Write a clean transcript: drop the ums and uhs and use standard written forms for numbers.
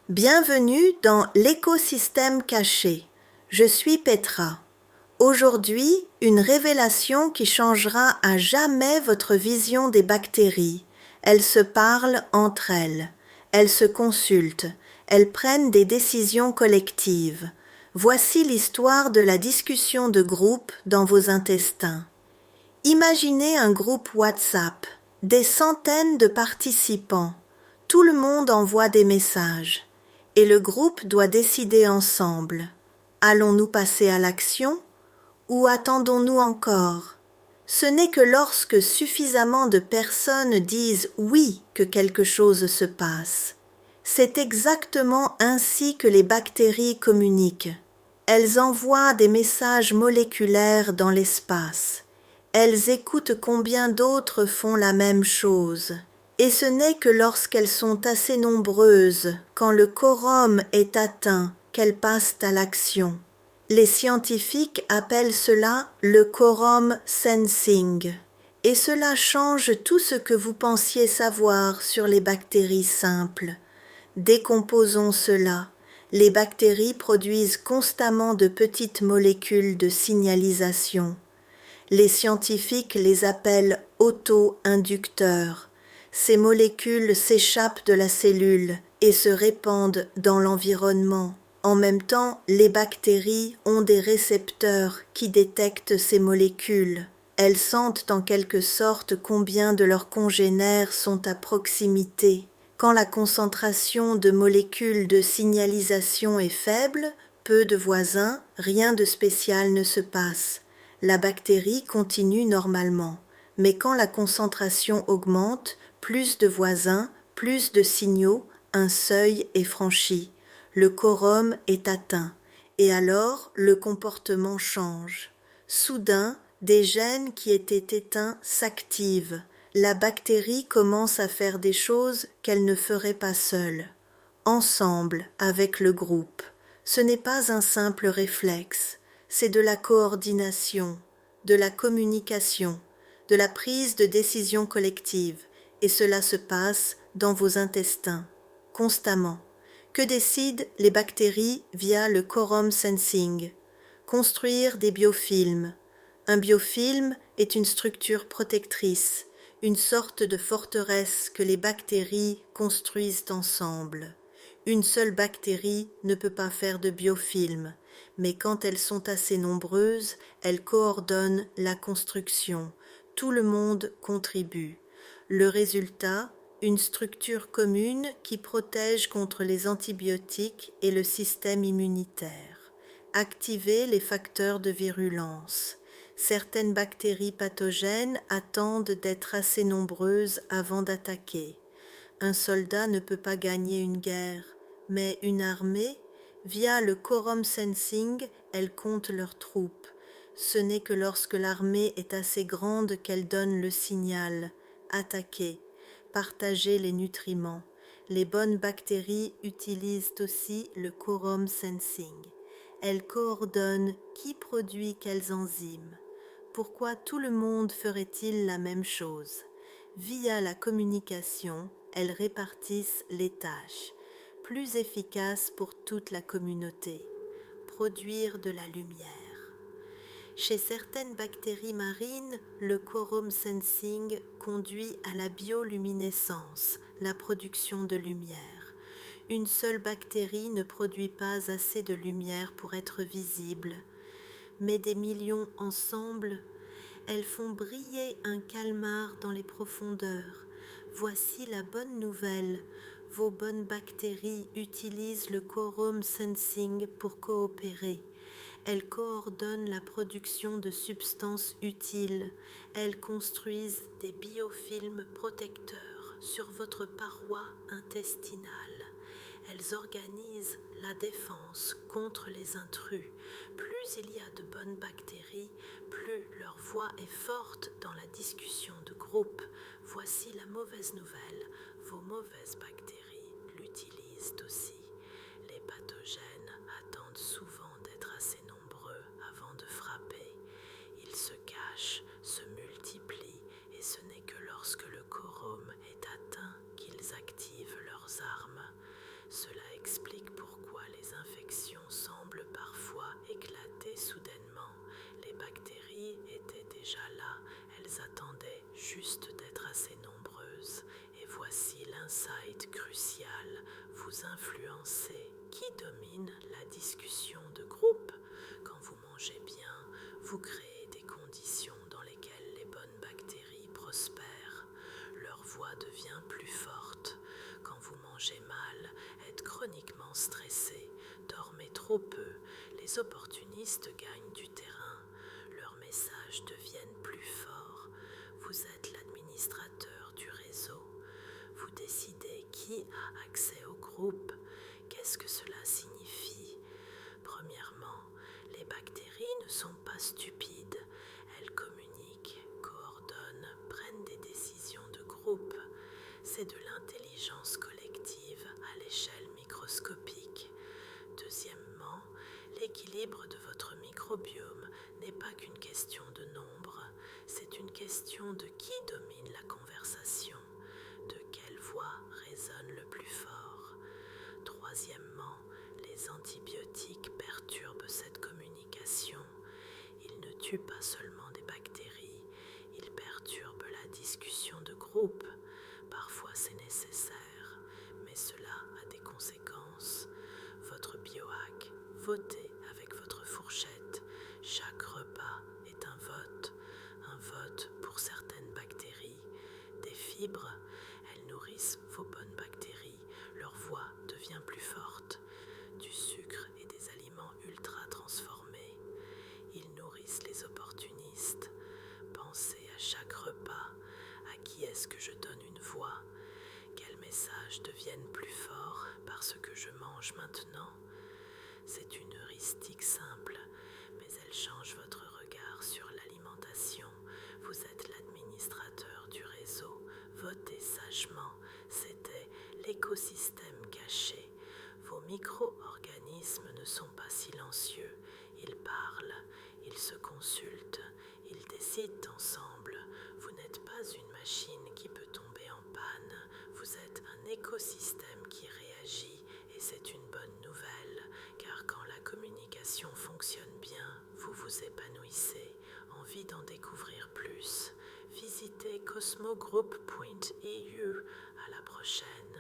Bienvenue dans l'écosystème caché. Je suis Petra. Aujourd'hui, une révélation qui changera à jamais votre vision des bactéries. Elles se parlent entre elles. Elles se consultent. Elles prennent des décisions collectives. Voici l'histoire de la discussion de groupe dans vos intestins. Imaginez un groupe WhatsApp, des centaines de participants. Tout le monde envoie des messages. Et le groupe doit décider ensemble. Allons-nous passer à l'action ou attendons-nous encore? Ce n'est que lorsque suffisamment de personnes disent oui que quelque chose se passe. C'est exactement ainsi que les bactéries communiquent. Elles envoient des messages moléculaires dans l'espace. Elles écoutent combien d'autres font la même chose. Et ce n'est que lorsqu'elles sont assez nombreuses, quand le quorum est atteint, qu'elles passent à l'action. Les scientifiques appellent cela le quorum sensing. Et cela change tout ce que vous pensiez savoir sur les bactéries simples. Décomposons cela. Les bactéries produisent constamment de petites molécules de signalisation. Les scientifiques les appellent auto-inducteurs. Ces molécules s'échappent de la cellule et se répandent dans l'environnement. En même temps, les bactéries ont des récepteurs qui détectent ces molécules. Elles sentent en quelque sorte combien de leurs congénères sont à proximité. Quand la concentration de molécules de signalisation est faible, peu de voisins, rien de spécial ne se passe. La bactérie continue normalement. Mais quand la concentration augmente, plus de voisins, plus de signaux, un seuil est franchi. Le quorum est atteint. Et alors, le comportement change. Soudain, des gènes qui étaient éteints s'activent. La bactérie commence à faire des choses qu'elle ne ferait pas seule. Ensemble, avec le groupe. Ce n'est pas un simple réflexe. C'est de la coordination, de la communication, de la prise de décision collective, et cela se passe dans vos intestins, constamment. Que décident les bactéries via le quorum sensing? Construire des biofilms. Un biofilm est une structure protectrice, une sorte de forteresse que les bactéries construisent ensemble. Une seule bactérie ne peut pas faire de biofilm, mais quand elles sont assez nombreuses, elles coordonnent la construction. Tout le monde contribue. Le résultat, une structure commune qui protège contre les antibiotiques et le système immunitaire. Activer les facteurs de virulence. Certaines bactéries pathogènes attendent d'être assez nombreuses avant d'attaquer. Un soldat ne peut pas gagner une guerre, mais une armée, via le quorum sensing, elle compte leurs troupes. Ce n'est que lorsque l'armée est assez grande qu'elle donne le signal « attaquer », partager les nutriments. Les bonnes bactéries utilisent aussi le quorum sensing. Elles coordonnent qui produit quelles enzymes. Pourquoi tout le monde ferait-il la même chose? Via la communication, elles répartissent les tâches, plus efficaces pour toute la communauté. Produire de la lumière. Chez certaines bactéries marines, le quorum sensing conduit à la bioluminescence, la production de lumière. Une seule bactérie ne produit pas assez de lumière pour être visible, mais des millions ensemble, elles font briller un calmar dans les profondeurs. Voici la bonne nouvelle. Vos bonnes bactéries utilisent le quorum sensing pour coopérer. Elles coordonnent la production de substances utiles. Elles construisent des biofilms protecteurs sur votre paroi intestinale. Elles organisent la défense contre les intrus. Plus il y a de bonnes bactéries, plus leur voix est forte dans la discussion de groupe. Voici la mauvaise nouvelle. Vos mauvaises bactéries l'utilisent aussi. Les pathogènes attendent souvent d'être assez nombreux avant de frapper. Ils se cachent, se multiplient, et ce n'est que lorsque le quorum est atteint qu'ils activent leurs armes. Cela explique juste d'être assez nombreuses et voici l'insight crucial. Vous influencez qui domine la discussion de groupe. Quand vous mangez bien, vous créez des conditions dans lesquelles les bonnes bactéries prospèrent. Leur voix devient plus forte. Quand vous mangez mal, êtes chroniquement stressé, dormez trop peu, les opportunistes gagnent du terrain. Leurs messages deviennent plus forts. Vous êtes l'administrateur du réseau. Vous décidez qui a accès au groupe. Qu'est-ce que cela signifie? Premièrement, les bactéries ne sont pas stupides. Elles communiquent, coordonnent, prennent des décisions de groupe. C'est de l'intelligence collective à l'échelle microscopique. Deuxièmement, l'équilibre de votre microbiome n'est pas qu'une question de nombre, c'est une question de qui domine la conversation, de quelle voix résonne le plus fort. Troisièmement, les antibiotiques perturbent cette communication. Ils ne tuent pas seulement des bactéries, ils perturbent la discussion de groupe. Parfois c'est nécessaire, mais cela a des conséquences. Votre biohack, votez avec votre fourchette. Chaque repas est un vote pour certaines bactéries. Des fibres, elles nourrissent vos bonnes bactéries, leur voix devient plus forte. Du sucre et des aliments ultra transformés, ils nourrissent les opportunistes. Pensez à chaque repas, à qui est-ce que je donne une voix? Quels messages deviennent plus forts parce que je mange maintenant? C'est une heuristique simple, mais elle change votre regard sur l'alimentation. Vous êtes l'administrateur du réseau. Votez sagement. C'était l'écosystème caché. Vos micro-organismes ne sont pas silencieux. Ils parlent, ils se consultent, ils décident ensemble. Vous n'êtes pas une machine qui peut tomber en panne. Vous êtes un écosystème qui réagit et c'est une bonne nouvelle, car quand la communication fonctionne bien, vous vous épanouissez. Envie d'en découvrir plus? Visitez cosmogroup.eu. À la prochaine.